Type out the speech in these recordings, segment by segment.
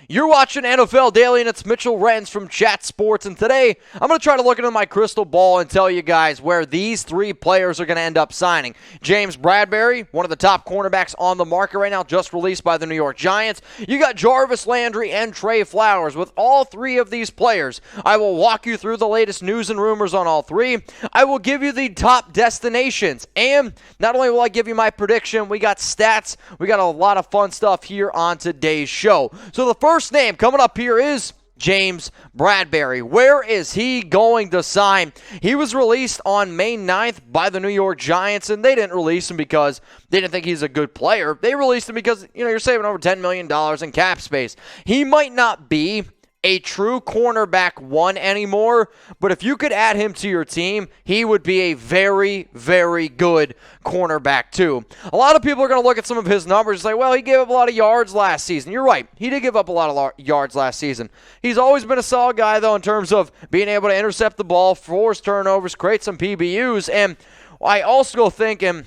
You're watching NFL Daily, and it's Mitchell Renz from Chat Sports, and today I'm going to try to look into my crystal ball and tell you guys where these three players are going to end up signing. James Bradberry, one of the top cornerbacks on the market right now, just released by the New York Giants. You got Jarvis Landry and Trey Flowers. With all three of these players, I will walk you through the latest news and rumors on all three. I will give you the top destinations, and not only will I give you my prediction, we got stats, we got a lot of fun stuff here on today's show. So the first name coming up here is James Bradberry. Where is he going to sign? He was released on May 9th by the New York Giants, and they didn't release him because they didn't think he's a good player. They released him because, you're saving over $10 million in cap space. He might not be a true cornerback one anymore, but if you could add him to your team, he would be a very, very good cornerback too. A lot of people are going to look at some of his numbers and say, well, he gave up a lot of yards last season. You're right. He did give up a lot of yards last season. He's always been a solid guy, though, in terms of being able to intercept the ball, force turnovers, create some PBUs, and I also think, and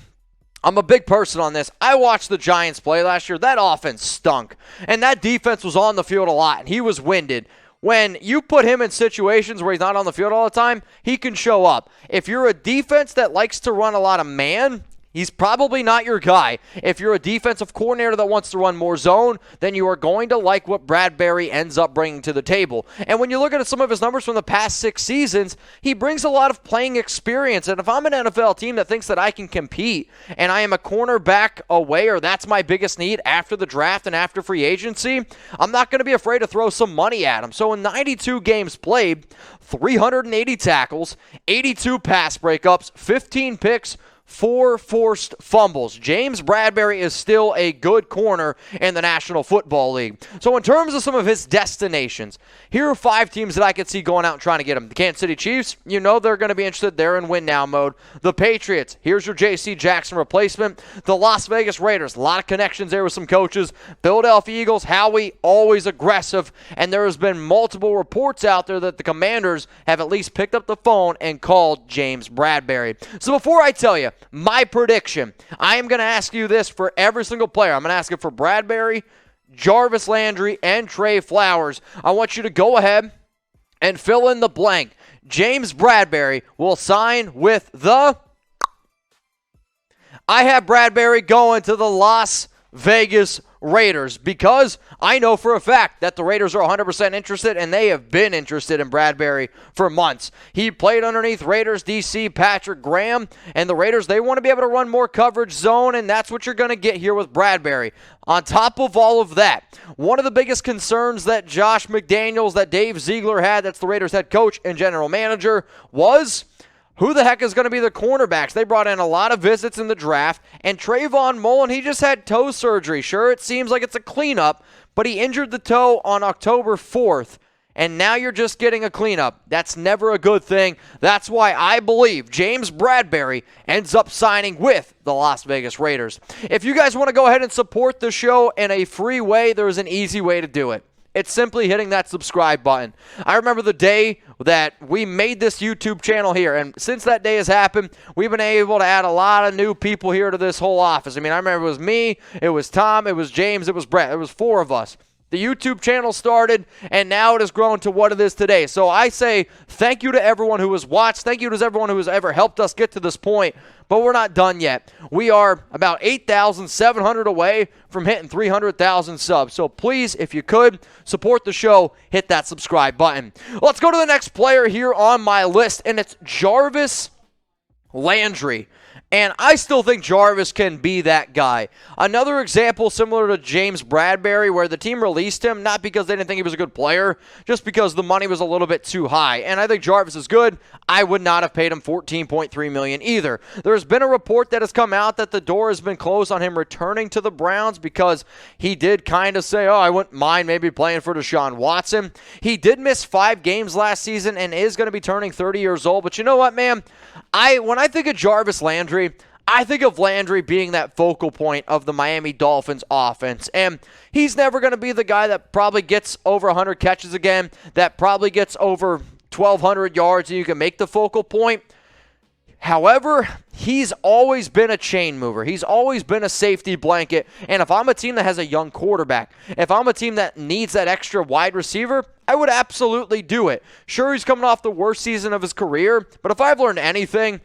I'm a big person on this, I watched the Giants play last year. That offense stunk, and that defense was on the field a lot, and he was winded. When you put him in situations where he's not on the field all the time, he can show up. If you're a defense that likes to run a lot of man, he's probably not your guy. If you're a defensive coordinator that wants to run more zone, then you are going to like what Bradberry ends up bringing to the table. And when you look at some of his numbers from the past 6 seasons, he brings a lot of playing experience. And if I'm an NFL team that thinks that I can compete and I am a cornerback away, or that's my biggest need after the draft and after free agency, I'm not going to be afraid to throw some money at him. So in 92 games played, 380 tackles, 82 pass breakups, 15 picks, 4 forced fumbles. James Bradberry is still a good corner in the National Football League. So in terms of some of his destinations, here are 5 teams that I could see going out and trying to get him. The Kansas City Chiefs, they're going to be interested. They're in win now mode. The Patriots, here's your J.C. Jackson replacement. The Las Vegas Raiders, a lot of connections there with some coaches. Philadelphia Eagles, Howie, always aggressive. And there has been multiple reports out there that the Commanders have at least picked up the phone and called James Bradberry. So before I tell you my prediction, I am going to ask you this for every single player. I'm going to ask it for Bradberry, Jarvis Landry, and Trey Flowers. I want you to go ahead and fill in the blank. James Bradberry will sign with the... I have Bradberry going to the Las Vegas Raiders because I know for a fact that the Raiders are 100% interested, and they have been interested in Bradberry for months. He played underneath Raiders DC Patrick Graham, and the Raiders, they want to be able to run more coverage zone, and that's what you're going to get here with Bradberry. On top of all of that, one of the biggest concerns that Josh McDaniels, that Dave Ziegler had, that's the Raiders head coach and general manager, was who the heck is going to be the cornerbacks? They brought in a lot of visits in the draft, and Trayvon Mullen, he just had toe surgery. Sure, it seems like it's a cleanup, but he injured the toe on October 4th, and now you're just getting a cleanup. That's never a good thing. That's why I believe James Bradberry ends up signing with the Las Vegas Raiders. If you guys want to go ahead and support the show in a free way, there's an easy way to do it. It's simply hitting that subscribe button. I remember the day that we made this YouTube channel here, and since that day has happened, we've been able to add a lot of new people here to this whole office. I remember it was me, it was Tom, it was James, it was Brett. It was 4 of us. The YouTube channel started, and now it has grown to what it is today. So I say thank you to everyone who has watched. Thank you to everyone who has ever helped us get to this point. But we're not done yet. We are about 8,700 away from hitting 300,000 subs. So please, if you could, support the show, hit that subscribe button. Let's go to the next player here on my list, and it's Jarvis Landry. And I still think Jarvis can be that guy. Another example similar to James Bradberry, where the team released him, not because they didn't think he was a good player, just because the money was a little bit too high. And I think Jarvis is good. I would not have paid him $14.3 million either. There's been a report that has come out that the door has been closed on him returning to the Browns because he did kind of say, I wouldn't mind maybe playing for Deshaun Watson. He did miss 5 games last season and is going to be turning 30 years old. But you know what, man? When I think of Jarvis Landry, I think of Landry being that focal point of the Miami Dolphins offense. And he's never going to be the guy that probably gets over 100 catches again, that probably gets over 1,200 yards and you can make the focal point. However, he's always been a chain mover. He's always been a safety blanket. And if I'm a team that has a young quarterback, if I'm a team that needs that extra wide receiver, I would absolutely do it. Sure, he's coming off the worst season of his career, but if I've learned anything,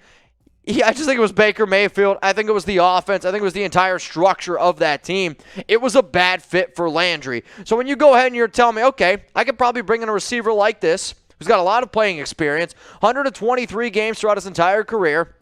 I just think it was Baker Mayfield. I think it was the offense. I think it was the entire structure of that team. It was a bad fit for Landry. So when you go ahead and you're telling me, okay, I could probably bring in a receiver like this, who's got a lot of playing experience, 123 games throughout his entire career,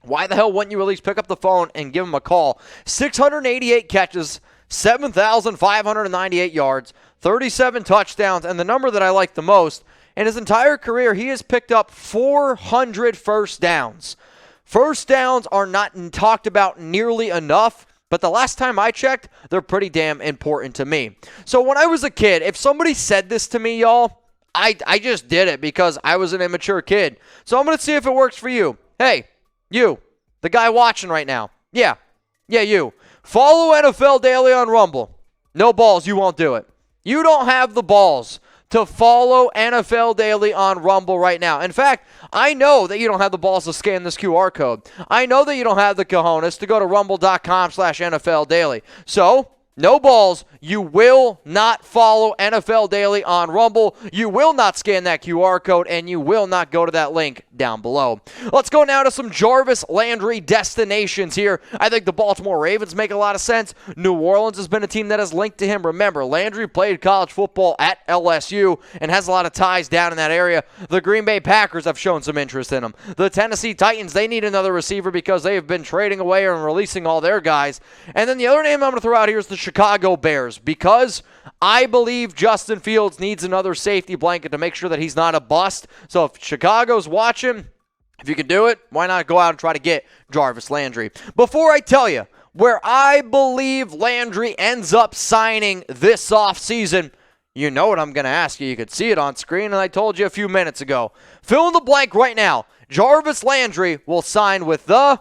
why the hell wouldn't you at least pick up the phone and give him a call? 688 catches, 7,598 yards, 37 touchdowns, and the number that I like the most, in his entire career, he has picked up 400 first downs. First downs are not talked about nearly enough, but the last time I checked, they're pretty damn important to me. So when I was a kid, if somebody said this to me, y'all, I just did it because I was an immature kid. So I'm going to see if it works for you. Hey, you, the guy watching right now. Yeah, you. Follow NFL Daily on Rumble. No balls, you won't do it. You don't have the balls to follow NFL Daily on Rumble right now. In fact, I know that you don't have the balls to scan this QR code. I know that you don't have the cojones to go to rumble.com/NFL Daily. So, no balls. You will not follow NFL Daily on Rumble. You will not scan that QR code, and you will not go to that link down below. Let's go now to some Jarvis Landry destinations here. I think the Baltimore Ravens make a lot of sense. New Orleans has been a team that has linked to him. Remember, Landry played college football at LSU and has a lot of ties down in that area. The Green Bay Packers have shown some interest in him. The Tennessee Titans, they need another receiver because they have been trading away and releasing all their guys. And then the other name I'm going to throw out here is the Chicago Bears, because I believe Justin Fields needs another safety blanket to make sure that he's not a bust. So if Chicago's watching, if you can do it, why not go out and try to get Jarvis Landry? Before I tell you where I believe Landry ends up signing this offseason, you know what I'm going to ask you. You could see it on screen, and I told you a few minutes ago. Fill in the blank right now. Jarvis Landry will sign with the...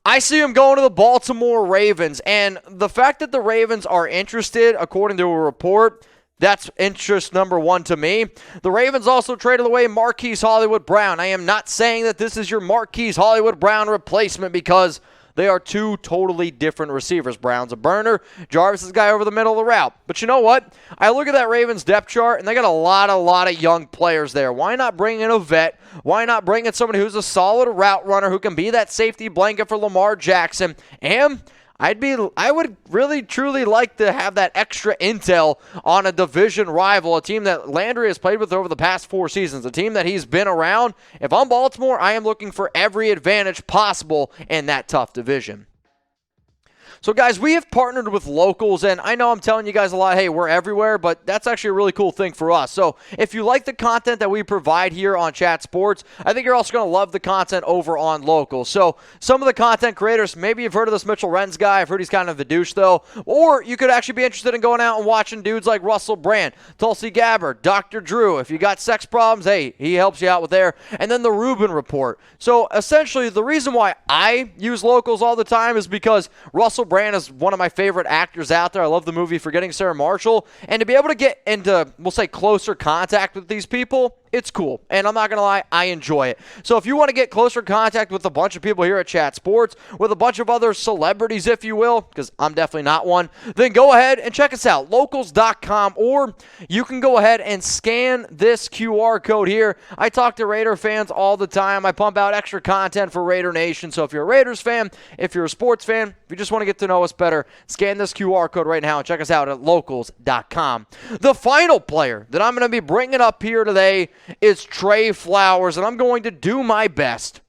I see him going to the Baltimore Ravens, and the fact that the Ravens are interested, according to a report, that's interest number one to me. The Ravens also traded away Marquise Hollywood Brown. I am not saying that this is your Marquise Hollywood Brown replacement because they are two totally different receivers. Brown's a burner. Jarvis is a guy over the middle of the route. But you know what? I look at that Ravens depth chart, and they got a lot of young players there. Why not bring in a vet? Why not bring in somebody who's a solid route runner who can be that safety blanket for Lamar Jackson? And I would really, truly like to have that extra intel on a division rival, a team that Landry has played with over the past 4 seasons, a team that he's been around. If I'm Baltimore, I am looking for every advantage possible in that tough division. So, guys, we have partnered with locals, and I know I'm telling you guys a lot, hey, we're everywhere, but that's actually a really cool thing for us. So, if you like the content that we provide here on Chat Sports, I think you're also going to love the content over on locals. So, some of the content creators, maybe you've heard of this Mitchell Renz guy. I've heard he's kind of a douche, though. Or you could actually be interested in going out and watching dudes like Russell Brand, Tulsi Gabbard, Dr. Drew. If you got sex problems, hey, he helps you out with there. And then the Rubin Report. So, essentially, the reason why I use locals all the time is because Russell Brand is one of my favorite actors out there. I love the movie Forgetting Sarah Marshall. And to be able to get into, we'll say, closer contact with these people, it's cool. And I'm not going to lie, I enjoy it. So if you want to get closer contact with a bunch of people here at Chat Sports, with a bunch of other celebrities, if you will, because I'm definitely not one, then go ahead and check us out, locals.com, or you can go ahead and scan this QR code here. I talk to Raider fans all the time. I pump out extra content for Raider Nation. So if you're a Raiders fan, if you're a sports fan, if you just want to get to know us better, scan this QR code right now and check us out at locals.com. The final player that I'm going to be bringing up here today is Trey Flowers, and I'm going to do my best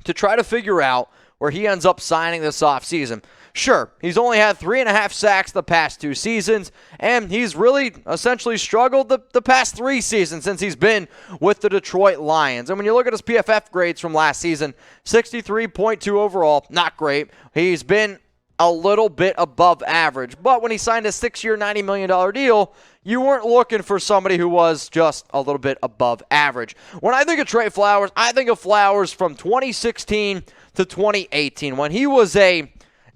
to try to figure out where he ends up signing this offseason. Sure, he's only had 3.5 sacks the past 2 seasons, and he's really essentially struggled the past 3 seasons since he's been with the Detroit Lions. And when you look at his PFF grades from last season, 63.2 overall, not great. He's been a little bit above average, but when he signed a 6-year, $90 million deal, you weren't looking for somebody who was just a little bit above average. When I think of Trey Flowers, I think of Flowers from 2016 to 2018 when he was a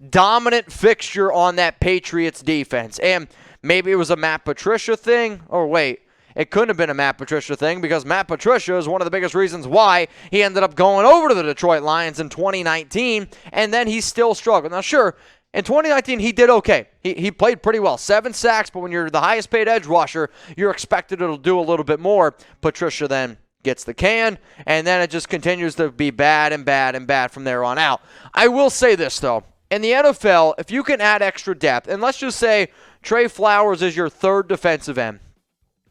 dominant fixture on that Patriots defense. And maybe it was a Matt Patricia thing, or wait, it couldn't have been a Matt Patricia thing because Matt Patricia is one of the biggest reasons why he ended up going over to the Detroit Lions in 2019, and then he still struggled. Now, sure, in 2019, he did okay. He played pretty well. 7 sacks, but when you're the highest paid edge rusher, you're expected to do a little bit more. Patricia then gets the can, and then it just continues to be bad and bad and bad from there on out. I will say this, though. In the NFL, if you can add extra depth, and let's just say Trey Flowers is your third defensive end,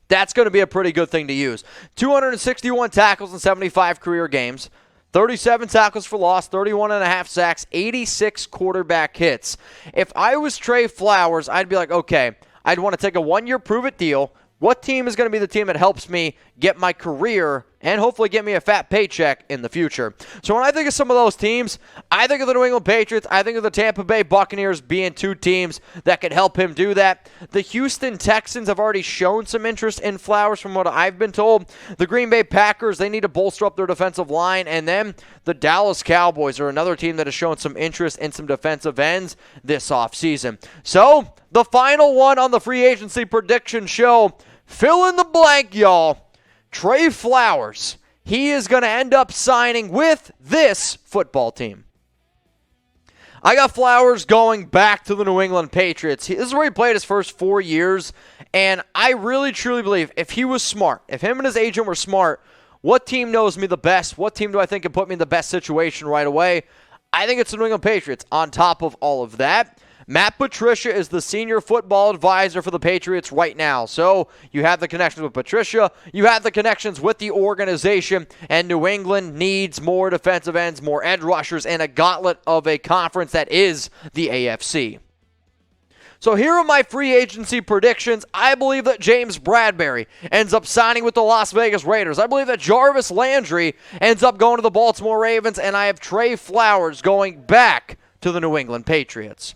that's going to be a pretty good thing to use. 261 tackles in 75 career games, 37 tackles for loss, 31.5 sacks, 86 quarterback hits. If I was Trey Flowers, I'd be like, okay, I'd want to take a 1-year prove-it deal. What team is going to be the team that helps me get my career and hopefully get me a fat paycheck in the future? So when I think of some of those teams, I think of the New England Patriots, I think of the Tampa Bay Buccaneers being 2 teams that could help him do that. The Houston Texans have already shown some interest in Flowers from what I've been told. The Green Bay Packers, they need to bolster up their defensive line. And then the Dallas Cowboys are another team that has shown some interest in some defensive ends this offseason. So the final one on the free agency prediction show, fill in the blank, y'all. Trey Flowers. He is going to end up signing with this football team. I got Flowers going back to the New England Patriots. This is where he played his first 4 years, and I really, truly believe if he was smart, if him and his agent were smart, what team knows me the best? What team do I think can put me in the best situation right away? I think it's the New England Patriots. On top of all of that, Matt Patricia is the senior football advisor for the Patriots right now. So you have the connections with Patricia, you have the connections with the organization, and New England needs more defensive ends, more edge rushers, and a gauntlet of a conference that is the AFC. So here are my free agency predictions. I believe that James Bradberry ends up signing with the Las Vegas Raiders. I believe that Jarvis Landry ends up going to the Baltimore Ravens, and I have Trey Flowers going back to the New England Patriots.